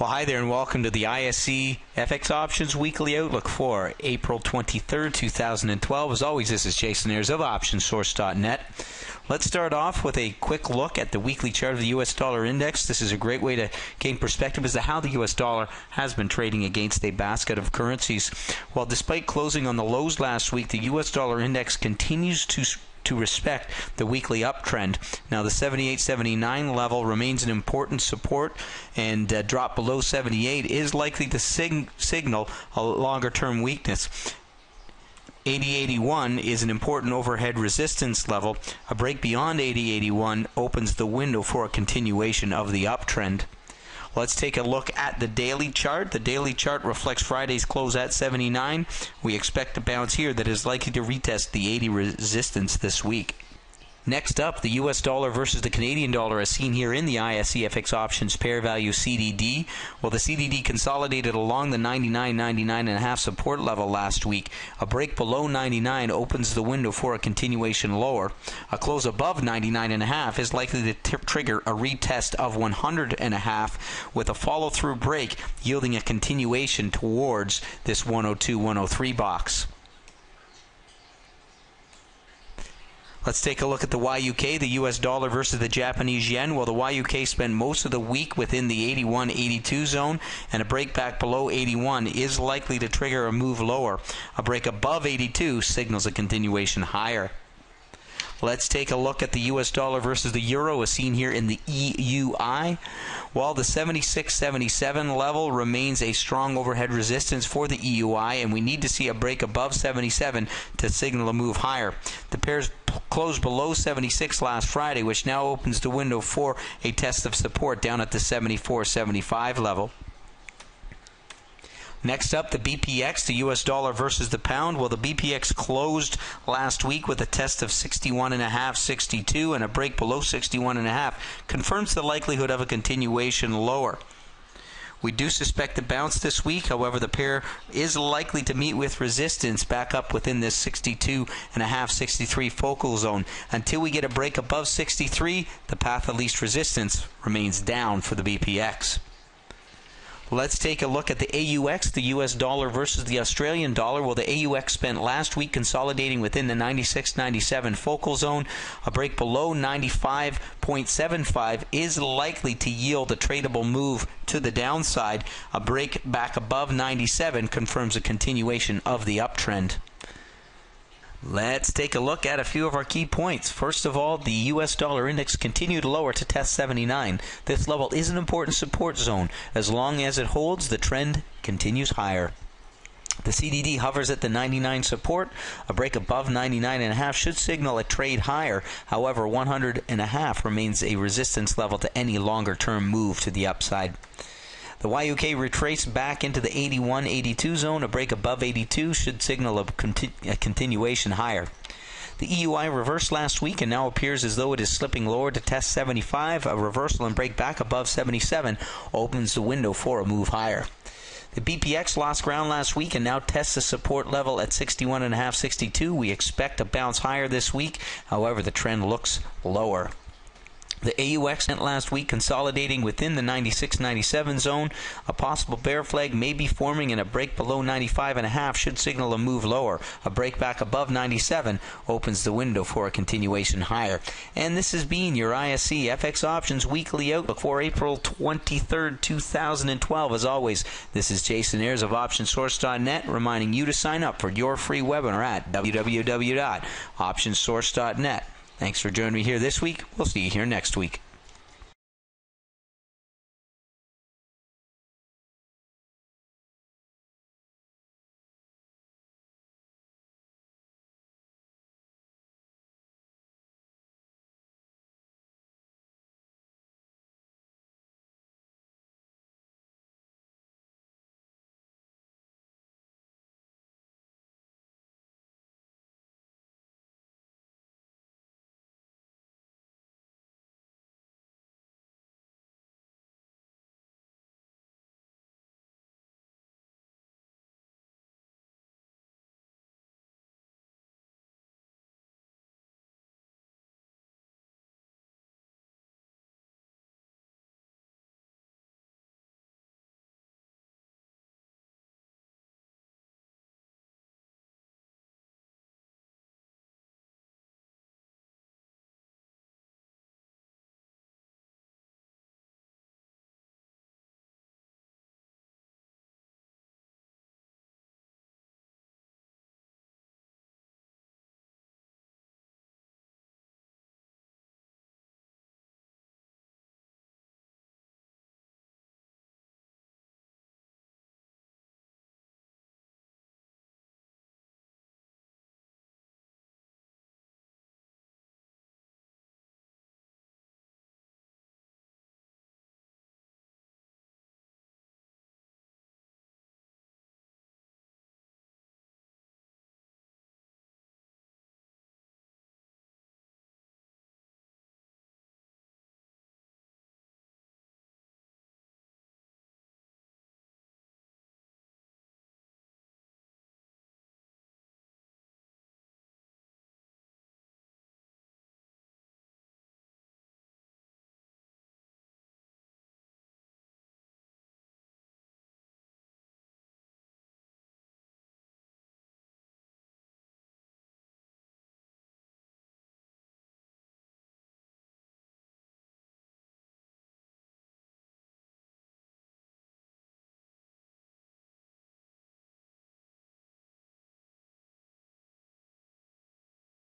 Well, hi there and welcome to the ISC FX Options Weekly Outlook for April 23rd, 2012. As always, this is Jason Ayers of OptionsSource.net. Let's start off with a quick look at the weekly chart of the U.S. dollar index. This is a great way to gain perspective as to how the U.S. dollar has been trading against a basket of currencies. Well, despite closing on the lows last week, the U.S. dollar index continues to respect the weekly uptrend. Now the 78.79 level remains an important support, and drop below 78 is likely to signal a longer term weakness. 80.81 is an important overhead resistance level. A break beyond 80.81 opens the window for a continuation of the uptrend. Let's take a look at the daily chart. The daily chart reflects Friday's close at 79. We expect a bounce here that is likely to retest the 80 resistance this week. Next up, the U.S. dollar versus the Canadian dollar as seen here in the ISC FX Options pair value CDD. Well, the CDD consolidated along the 99.5 support level last week. A break below 99 opens the window for a continuation lower. A close above 99.5 is likely to trigger a retest of 100.5 with a follow-through break yielding a continuation towards this 102-103 box. Let's take a look at the YUK, the US dollar versus the Japanese yen. Well, the YUK spent most of the week within the 81-82 zone, and a break back below 81 is likely to trigger a move lower. A break above 82 signals a continuation higher. Let's take a look at the US dollar versus the euro as seen here in the EUI. While the 76.77 level remains a strong overhead resistance for the EUI, and we need to see a break above 77 to signal a move higher. The pairs closed below 76 last Friday, which now opens the window for a test of support down at the 74.75 level. Next up, the BPX, the US dollar versus the pound. Well, the BPX closed last week with a test of 61.5, 62, and a break below 61.5 confirms the likelihood of a continuation lower. We do suspect a bounce this week. However, the pair is likely to meet with resistance back up within this 62.5, 63 focal zone. Until we get a break above 63, the path of least resistance remains down for the BPX. Let's take a look at the AUX, the US dollar versus the Australian dollar. Well, the AUX spent last week consolidating within the 96-97 focal zone. A break below 95.75 is likely to yield a tradable move to the downside. A break back above 97 confirms a continuation of the uptrend. Let's take a look at a few of our key points. First of all, the U.S. dollar index continued lower to test 79. This level is an important support zone. As long as it holds, the trend continues higher. The CDD hovers at the 99 support. A break above 99.5 should signal a trade higher. However, 100.5 remains a resistance level to any longer-term move to the upside. The YUK retraced back into the 81-82 zone. A break above 82 should signal a continuation higher. The EUI reversed last week and now appears as though it is slipping lower to test 75. A reversal and break back above 77 opens the window for a move higher. The BPX lost ground last week and now tests the support level at 61.5, 62. We expect a bounce higher this week. However, the trend looks lower. The AUX went last week consolidating within the 96-97 zone. A possible bear flag may be forming, and a break below 95.5 should signal a move lower. A break back above 97 opens the window for a continuation higher. And this has been your ISC FX Options Weekly Outlook for April 23rd, 2012. As always, this is Jason Ayers of OptionsSource.net reminding you to sign up for your free webinar at www.optionssource.net. Thanks for joining me here this week. We'll see you here next week.